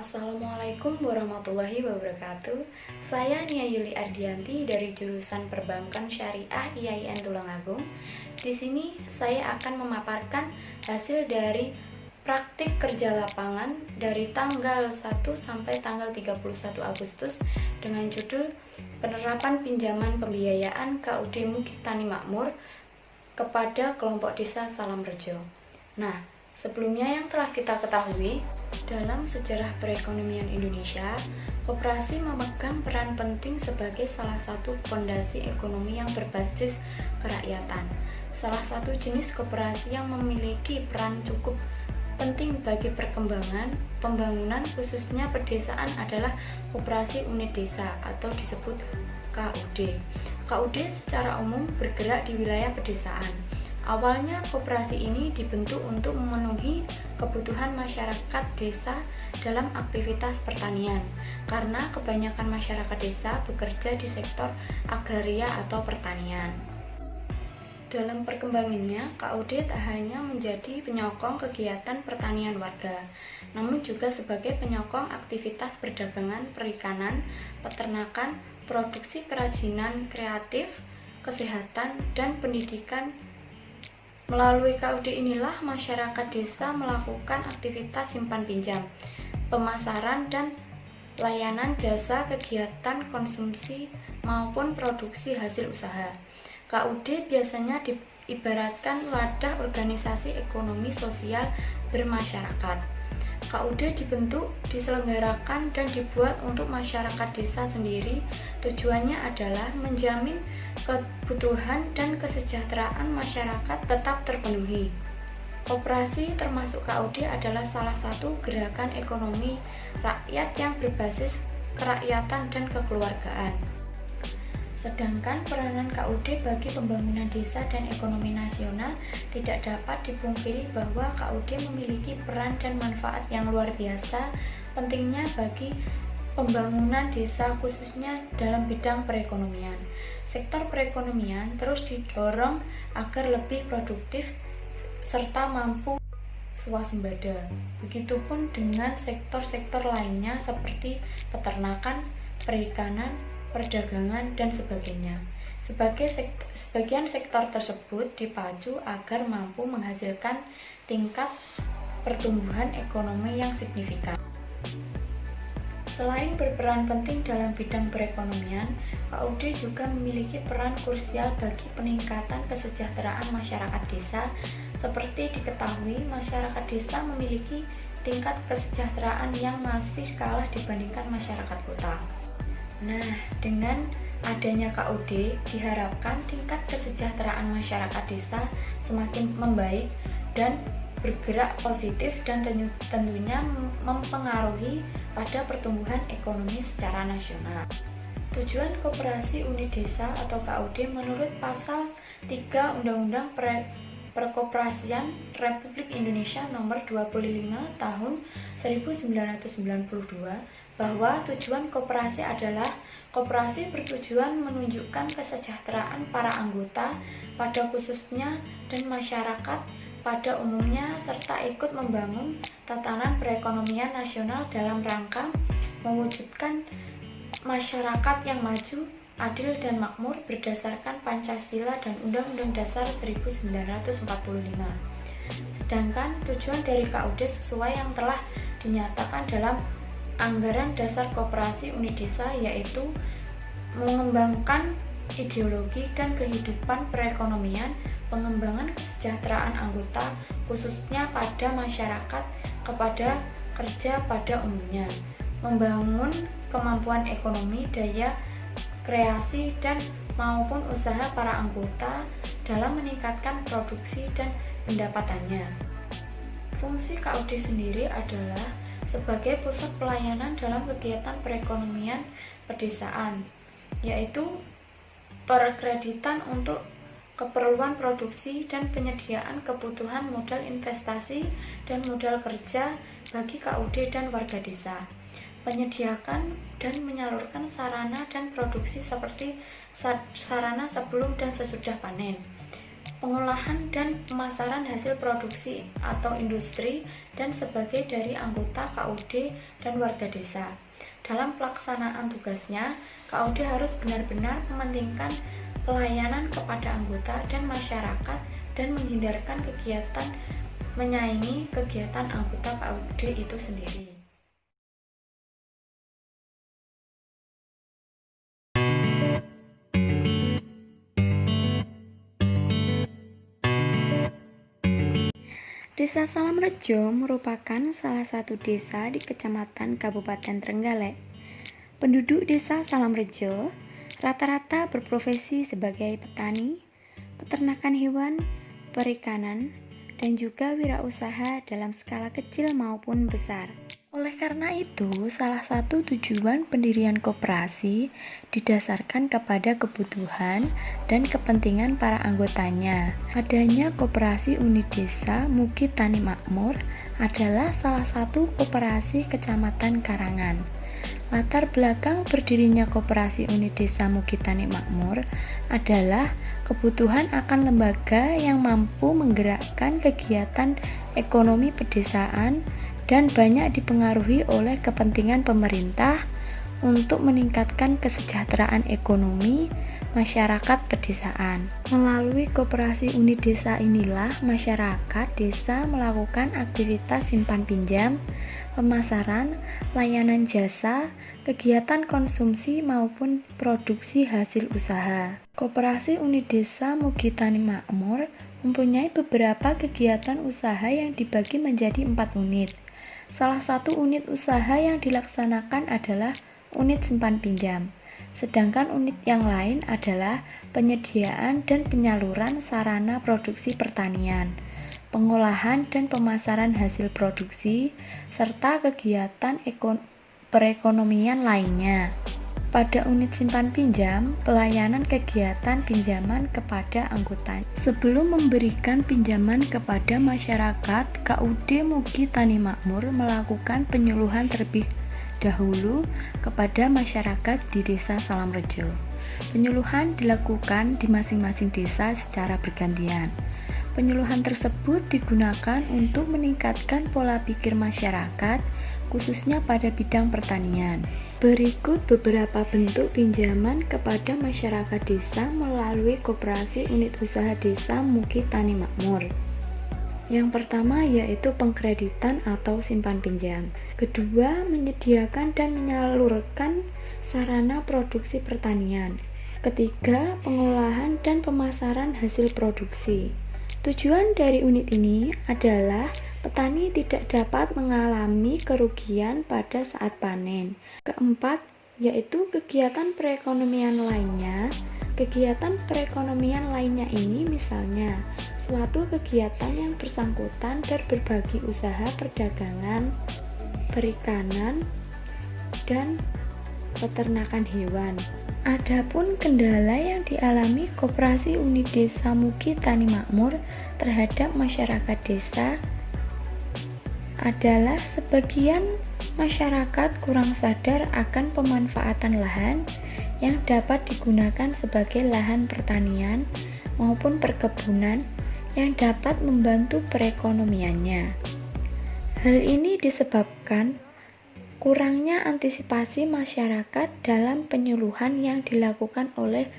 Assalamualaikum warahmatullahi wabarakatuh. Saya Nia Yuli Ardianti dari jurusan Perbankan Syariah IAIN Tulungagung. Di sini saya akan memaparkan hasil dari praktik kerja lapangan dari tanggal 1 sampai tanggal 31 Agustus dengan judul Penerapan Pinjaman Pembiayaan KUD Mukit Tani Makmur kepada kelompok desa Salam Rejo. Nah, sebelumnya yang telah kita ketahui, dalam sejarah perekonomian Indonesia, koperasi memegang peran penting sebagai salah satu fondasi ekonomi yang berbasis kerakyatan. Salah satu jenis koperasi yang memiliki peran cukup penting bagi perkembangan pembangunan khususnya pedesaan adalah koperasi unit desa atau disebut KUD. KUD secara umum bergerak di wilayah pedesaan. Awalnya koperasi ini dibentuk untuk memenuhi kebutuhan masyarakat desa dalam aktivitas pertanian, karena kebanyakan masyarakat desa bekerja di sektor agraria atau pertanian. Dalam perkembangannya, KUD tak hanya menjadi penyokong kegiatan pertanian warga, namun juga sebagai penyokong aktivitas perdagangan, perikanan, peternakan, produksi kerajinan kreatif, kesehatan, dan pendidikan. Melalui KUD inilah masyarakat desa melakukan aktivitas simpan pinjam, pemasaran dan layanan jasa kegiatan konsumsi maupun produksi hasil usaha. KUD biasanya diibaratkan wadah organisasi ekonomi sosial bermasyarakat. KUD dibentuk, diselenggarakan, dan dibuat untuk masyarakat desa sendiri. Tujuannya adalah menjamin kebutuhan dan kesejahteraan masyarakat tetap terpenuhi. Koperasi termasuk KUD adalah salah satu gerakan ekonomi rakyat yang berbasis kerakyatan dan kekeluargaan. Sedangkan peranan KUD bagi pembangunan desa dan ekonomi nasional tidak dapat dipungkiri bahwa KUD memiliki peran dan manfaat yang luar biasa pentingnya bagi pembangunan desa khususnya dalam bidang perekonomian. Sektor perekonomian terus didorong agar lebih produktif serta mampu swasembada. Begitupun dengan sektor-sektor lainnya seperti peternakan, perikanan, perdagangan, dan sebagainya. Sebagian sektor tersebut dipacu agar mampu menghasilkan tingkat pertumbuhan ekonomi yang signifikan. Selain berperan penting dalam bidang perekonomian, KUD juga memiliki peran krusial bagi peningkatan kesejahteraan masyarakat desa. Seperti diketahui, masyarakat desa memiliki tingkat kesejahteraan yang masih kalah dibandingkan masyarakat kota. Nah, dengan adanya KUD, diharapkan tingkat kesejahteraan masyarakat desa semakin membaik dan bergerak positif dan tentunya mempengaruhi pada pertumbuhan ekonomi secara nasional. Tujuan Koperasi Unit Desa atau KUD menurut Pasal 3 Undang-Undang Perkoperasian Republik Indonesia Nomor 25 Tahun 1992 bahwa tujuan koperasi adalah koperasi bertujuan menunjukkan kesejahteraan para anggota pada khususnya dan masyarakat pada umumnya serta ikut membangun tatanan perekonomian nasional dalam rangka mewujudkan masyarakat yang maju, adil dan makmur berdasarkan Pancasila dan Undang-Undang Dasar 1945. Sedangkan tujuan dari KUD sesuai yang telah dinyatakan dalam Anggaran Dasar Koperasi Unit Desa, yaitu mengembangkan ideologi dan kehidupan perekonomian, pengembangan kesejahteraan anggota khususnya pada masyarakat kepada kerja pada umumnya, membangun kemampuan ekonomi, daya kreasi dan maupun usaha para anggota dalam meningkatkan produksi dan pendapatannya. Fungsi KUD sendiri adalah sebagai pusat pelayanan dalam kegiatan perekonomian pedesaan, yaitu perkreditan untuk keperluan produksi dan penyediaan kebutuhan modal investasi dan modal kerja bagi KUD dan warga desa, menyediakan dan menyalurkan sarana dan produksi seperti sarana sebelum dan sesudah panen, pengolahan dan pemasaran hasil produksi atau industri, dan sebagai dari anggota KUD dan warga desa. Dalam pelaksanaan tugasnya, KUD harus benar-benar mementingkan pelayanan kepada anggota dan masyarakat dan menghindarkan kegiatan menyaingi kegiatan anggota KUD itu sendiri. Desa Salamrejo merupakan salah satu desa di Kecamatan Kabupaten Trenggalek. Penduduk desa Salamrejo rata-rata berprofesi sebagai petani, peternakan hewan, perikanan, dan juga wirausaha dalam skala kecil maupun besar. Oleh karena itu, salah satu tujuan pendirian koperasi didasarkan kepada kebutuhan dan kepentingan para anggotanya. Adanya koperasi unit desa Mugi Tani Makmur adalah salah satu koperasi Kecamatan Karangan. Latar belakang berdirinya koperasi unit desa Mugi Tani Makmur adalah kebutuhan akan lembaga yang mampu menggerakkan kegiatan ekonomi pedesaan dan banyak dipengaruhi oleh kepentingan pemerintah untuk meningkatkan kesejahteraan ekonomi masyarakat pedesaan. Melalui koperasi unit desa inilah masyarakat desa melakukan aktivitas simpan pinjam, pemasaran, layanan jasa, kegiatan konsumsi maupun produksi hasil usaha. Koperasi unit desa Mugi Tani Makmur mempunyai beberapa kegiatan usaha yang dibagi menjadi 4 unit. Salah satu unit usaha yang dilaksanakan adalah unit simpan pinjam, sedangkan unit yang lain adalah penyediaan dan penyaluran sarana produksi pertanian, pengolahan dan pemasaran hasil produksi, serta kegiatan perekonomian lainnya. Pada unit simpan pinjam, pelayanan kegiatan pinjaman kepada anggota. Sebelum memberikan pinjaman kepada masyarakat, KUD Mugi Tani Makmur melakukan penyuluhan terlebih dahulu kepada masyarakat di Desa Salamrejo. Penyuluhan dilakukan di masing-masing desa secara bergantian. Penyuluhan tersebut digunakan untuk meningkatkan pola pikir masyarakat, khususnya pada bidang pertanian. Berikut beberapa bentuk pinjaman kepada masyarakat desa melalui koperasi unit usaha desa Mugi Tani Makmur. Yang pertama yaitu pengkreditan atau simpan pinjam. Kedua, menyediakan dan menyalurkan sarana produksi pertanian. Ketiga, pengolahan dan pemasaran hasil produksi. Tujuan dari unit ini adalah petani tidak dapat mengalami kerugian pada saat panen. Keempat, yaitu kegiatan perekonomian lainnya. Kegiatan perekonomian lainnya ini misalnya suatu kegiatan yang bersangkutan dan berbagi usaha perdagangan, perikanan, dan peternakan hewan. Adapun kendala yang dialami koperasi unit desa Mugi Tani Makmur terhadap masyarakat desa adalah sebagian masyarakat kurang sadar akan pemanfaatan lahan yang dapat digunakan sebagai lahan pertanian maupun perkebunan yang dapat membantu perekonomiannya. Hal ini disebabkan kurangnya antisipasi masyarakat dalam penyuluhan yang dilakukan oleh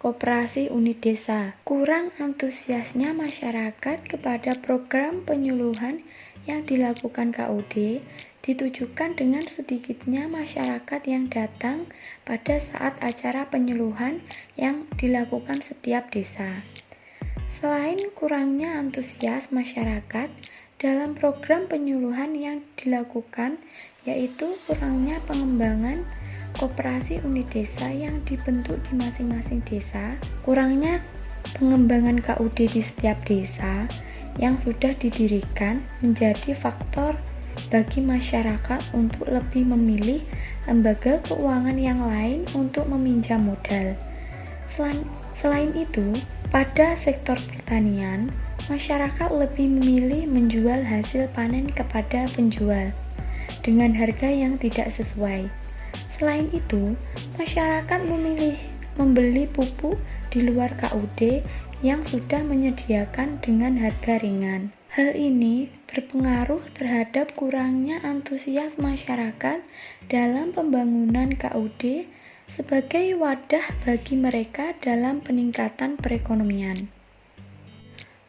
koperasi unit desa. Kurang antusiasnya masyarakat kepada program penyuluhan yang dilakukan KUD ditujukan dengan sedikitnya masyarakat yang datang pada saat acara penyuluhan yang dilakukan setiap desa. Selain kurangnya antusias masyarakat dalam program penyuluhan yang dilakukan, yaitu kurangnya pengembangan koperasi unit desa yang dibentuk di masing-masing desa, kurangnya pengembangan KUD di setiap desa yang sudah didirikan menjadi faktor bagi masyarakat untuk lebih memilih lembaga keuangan yang lain untuk meminjam modal. Selain itu, pada sektor pertanian, masyarakat lebih memilih menjual hasil panen kepada penjual dengan harga yang tidak sesuai. Selain itu, masyarakat memilih membeli pupuk di luar KUD yang sudah menyediakan dengan harga ringan. Hal ini berpengaruh terhadap kurangnya antusias masyarakat dalam pembangunan KUD sebagai wadah bagi mereka dalam peningkatan perekonomian.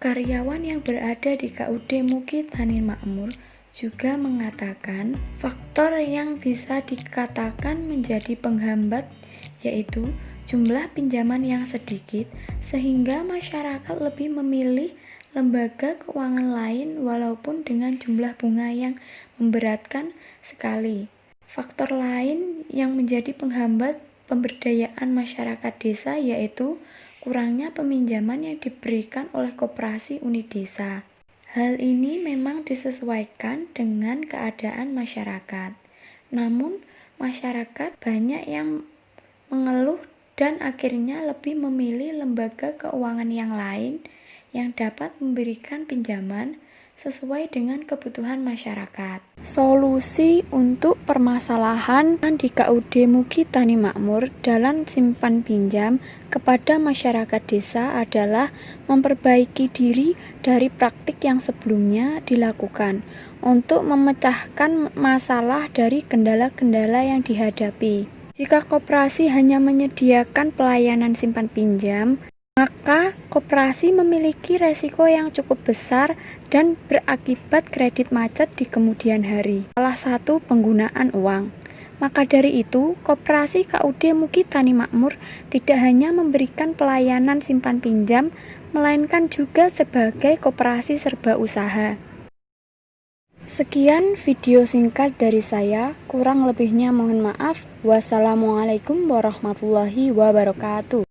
Karyawan yang berada di KUD Muki Tani Makmur juga mengatakan faktor yang bisa dikatakan menjadi penghambat yaitu jumlah pinjaman yang sedikit sehingga masyarakat lebih memilih lembaga keuangan lain walaupun dengan jumlah bunga yang memberatkan sekali. Faktor lain yang menjadi penghambat pemberdayaan masyarakat desa yaitu kurangnya peminjaman yang diberikan oleh koperasi unit desa. Hal ini memang disesuaikan dengan keadaan masyarakat. Namun, masyarakat banyak yang mengeluh dan akhirnya lebih memilih lembaga keuangan yang lain yang dapat memberikan pinjaman sesuai dengan kebutuhan masyarakat. Solusi untuk permasalahan di KUD Muki Tani Makmur dalam simpan pinjam kepada masyarakat desa adalah memperbaiki diri dari praktik yang sebelumnya dilakukan untuk memecahkan masalah dari kendala-kendala yang dihadapi. Jika koperasi hanya menyediakan pelayanan simpan pinjam, maka koperasi memiliki resiko yang cukup besar dan berakibat kredit macet di kemudian hari. Salah satu penggunaan uang. Maka dari itu, koperasi KUD Muki Tani Makmur tidak hanya memberikan pelayanan simpan pinjam, melainkan juga sebagai koperasi serba usaha. Sekian video singkat dari saya, kurang lebihnya mohon maaf. Wassalamualaikum warahmatullahi wabarakatuh.